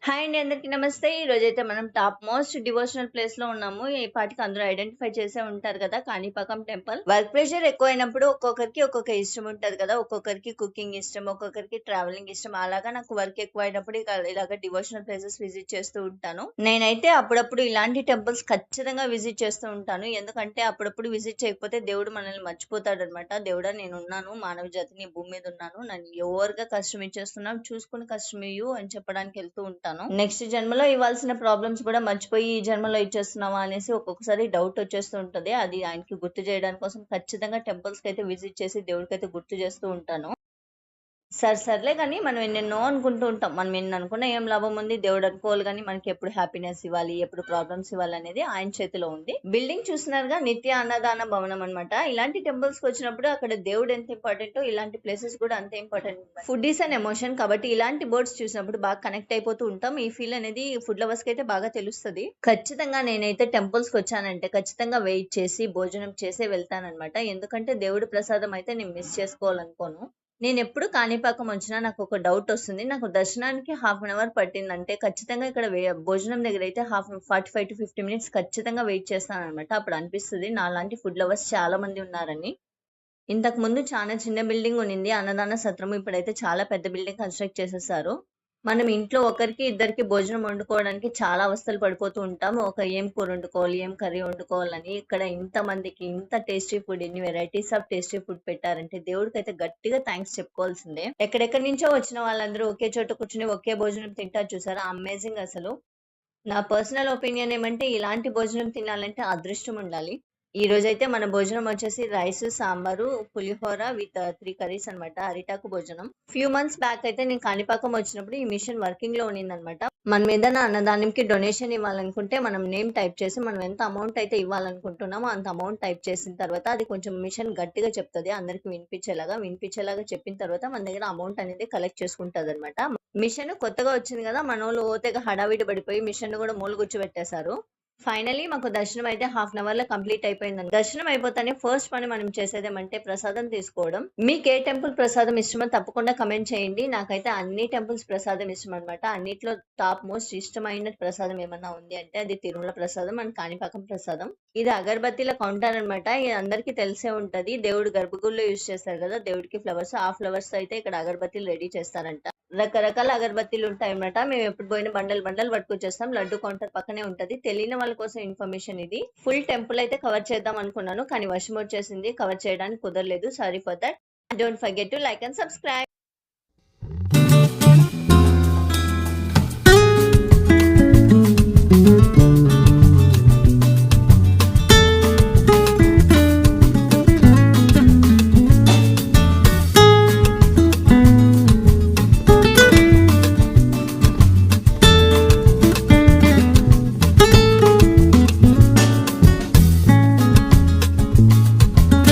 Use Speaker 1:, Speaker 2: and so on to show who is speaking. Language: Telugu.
Speaker 1: హాయ్ అండి, అందరికీ నమస్తే. ఈరోజైతే మనం టాప్ మోస్ట్ డివోషనల్ ప్లేస్ లో ఉన్నాము. ఈ పాటికి అందరూ ఐడెంటిఫై చేసే ఉంటారు కదా, కాణిపాకం టెంపుల్. వర్క్ ప్రెషర్ ఎక్కువైనప్పుడు ఒక్కొక్కరికి ఒక్కొక్క ఇష్టం ఉంటది కదా. ఒక్కొక్కరికి కుకింగ్ ఇష్టం, ఒక్కొక్కరికి ట్రావెలింగ్ ఇష్టం. అలాగా నాకు వర్క్ ఎక్కువైనప్పుడు ఇలాగ డివోషనల్ ప్లేసెస్ విజిట్ చేస్తూ ఉంటాను. నేనైతే అప్పుడప్పుడు ఇలాంటి టెంపుల్స్ ఖచ్చితంగా విజిట్ చేస్తూ ఉంటాను. ఎందుకంటే అప్పుడప్పుడు విజిట్ చేయకపోతే దేవుడు మనల్ని మర్చిపోతాడు అనమాట. దేవుడా, నేను ఉన్నాను, మానవ జాతిని భూమి మీద ఉన్నాను, నన్ను ఎవరుగా కష్టం ఇచ్చేస్తున్నావు, చూసుకుని కష్టం ఇయ్యు అని చెప్పడానికి వెళ్తూ ఉంటాను. నెక్స్ట్ జన్మలో ఇవ్వాల్సిన ప్రాబ్లమ్స్ కూడా మర్చిపోయి ఈ జన్మలో ఇచ్చేస్తున్నావా అనేసి ఒక్కొక్కసారి డౌట్ వచ్చేస్తూ ఉంటది. అది ఆయనకి గుర్తు చేయడానికి కోసం ఖచ్చితంగా టెంపుల్స్ కి అయితే విజిట్ చేసి దేవుడికి అయితే గుర్తు చేస్తూ ఉంటాను. సర్లే కానీ మనం ఎన్నెన్నో అనుకుంటూ ఉంటాం. మనం ఎన్ని అనుకున్నా ఏం లాభం ఉంది, దేవుడు అనుకోవాలి కానీ మనకి ఎప్పుడు హ్యాపీనెస్ ఇవ్వాలి, ఎప్పుడు ప్రాబ్లమ్స్ ఇవ్వాలి అనేది ఆయన చేతిలో ఉంది. బిల్డింగ్ చూస్తున్నారుగా, నిత్య అన్నదాన భవనం అనమాట. ఇలాంటి టెంపుల్స్ కి వచ్చినప్పుడు అక్కడ దేవుడు ఎంత ఇంపార్టెంటో ఇలాంటి ప్లేసెస్ కూడా అంతే important. Food is an emotion కాబట్టి ఇలాంటి బోర్డ్స్ చూసినప్పుడు బాగా కనెక్ట్ అయిపోతూ ఉంటాం. ఈ ఫీల్ అనేది ఫుడ్ లవర్స్ కి అయితే బాగా తెలుస్తుంది. ఖచ్చితంగా నేనైతే టెంపుల్స్ కి వచ్చానంటే ఖచ్చితంగా వెయిట్ చేసి భోజనం చేసే వెళ్తానన్నమాట. ఎందుకంటే దేవుడి ప్రసాదం అయితే నేను మిస్ చేసుకోవాలనుకోను. నేను ఎప్పుడు కాణిపాకం వచ్చినా నాకు ఒక డౌట్ వస్తుంది. నాకు దర్శనానికి హాఫ్ అన్ అవర్ పట్టిందంటే ఖచ్చితంగా ఇక్కడ భోజనం దగ్గర అయితే 45 to 50 మినిట్స్ ఖచ్చితంగా వెయిట్ చేస్తాను అనమాట. అప్పుడు అనిపిస్తుంది నాలాంటి ఫుడ్ లవర్స్ చాలా మంది ఉన్నారని. ఇంతకు ముందు చాలా చిన్న బిల్డింగ్ ఉన్నింది అన్నదాన సత్రం. ఇప్పుడైతే చాలా పెద్ద బిల్డింగ్ కన్స్ట్రక్ట్ చేసేసారు. మనం ఇంట్లో ఒకరికి ఇద్దరికి భోజనం వండుకోవడానికి చాలా అవస్థలు పడిపోతూ ఉంటాం. ఏం కూర వండుకోవాలి, ఏం కర్రీ వండుకోవాలని. ఇక్కడ ఇంత మందికి ఇంత టేస్టీ ఫుడ్, ఇన్ని వెరైటీస్ ఆఫ్ టేస్టీ ఫుడ్ పెట్టారంటే దేవుడికి అయితే గట్టిగా థ్యాంక్స్ చెప్పుకోవాల్సిందే. ఎక్కడెక్కడి నుంచో వచ్చిన వాళ్ళందరూ ఒకే చోట కూర్చుని ఒకే భోజనం తింటారు చూసారా, అమేజింగ్ అసలు. నా పర్సనల్ ఒపీనియన్ ఏమంటే ఇలాంటి భోజనం తినాలంటే అదృష్టం ఉండాలి. ఈ రోజైతే మన భోజనం వచ్చేసి rice, sambar, pulihora with 3 curries అనమాట. అరిటాకు భోజనం. ఫ్యూ మంత్స్ బ్యాక్ అయితే నేను కాణిపాకం వచ్చినప్పుడు ఈ మిషన్ వర్కింగ్ లో ఉన్నిందనమాట. మనం ఏదైనా అన్నదానంకి డొనేషన్ ఇవ్వాలనుకుంటే మనం నేమ్ టైప్ చేసి మనం ఎంత అమౌంట్ అయితే ఇవ్వాలనుకుంటున్నామో అంత అమౌంట్ టైప్ చేసిన తర్వాత అది కొంచెం మిషన్ గట్టిగా చెప్తుంది, అందరికి వినిపించేలాగా చెప్పిన తర్వాత మన దగ్గర అమౌంట్ అనేది కలెక్ట్ చేసుకుంటది అనమాట. మిషన్ కొత్తగా వచ్చింది కదా, మన వాళ్ళు ఓతేగా హడావిడి పడిపోయి మిషన్ కూడా మూల కూర్చోబెట్టేశారు. ఫైనలీ మాకు దర్శనం అయితే హాఫ్ అన్ అవర్ లో కంప్లీట్ అయిపోయిందండి. దర్శనం అయిపోతానే ఫస్ట్ పని మనం చేసేదేమంటే ప్రసాదం తీసుకోవడం. మీకు ఏ టెంపుల్ ప్రసాదం ఇష్టమో తప్పకుండా కమెంట్ చేయండి. నాకైతే అన్ని టెంపుల్స్ ప్రసాదం ఇష్టం అనమాట. అన్నిట్లో టాప్ మోస్ట్ ఇష్టమైన ప్రసాదం ఏమన్నా ఉంది అంటే అది తిరుమల ప్రసాదం అండ్ కాణిపాకం ప్రసాదం. ఇది అగరబత్తీల కౌంటర్ అనమాట. ఇది అందరికీ తెలిసే ఉంటది. దేవుడు గర్భగుడిలో యూజ్ చేస్తారు కదా దేవుడికి ఫ్లవర్స్, ఆ ఫ్లవర్స్ అయితే ఇక్కడ అగరబత్తీలు రెడీ చేస్తారంట. రకరకాల అగరబత్తీలు ఉంటాయన్నమాట. మేము ఎప్పుడు పోయిన బండలు పట్టుకొచ్చేస్తాం. లడ్డు కౌంటర్ పక్కనే ఉంటది. తెలియని వాళ్ళ కోసం ఇన్ఫర్మేషన్ ఇది. ఫుల్ టెంపుల్ అయితే కవర్ చేద్దాం అనుకున్నాను, కానీ వర్షం వచ్చేసింది, కవర్ చేయడానికి కుదరలేదు. Sorry for that. Don't forget to like and subscribe.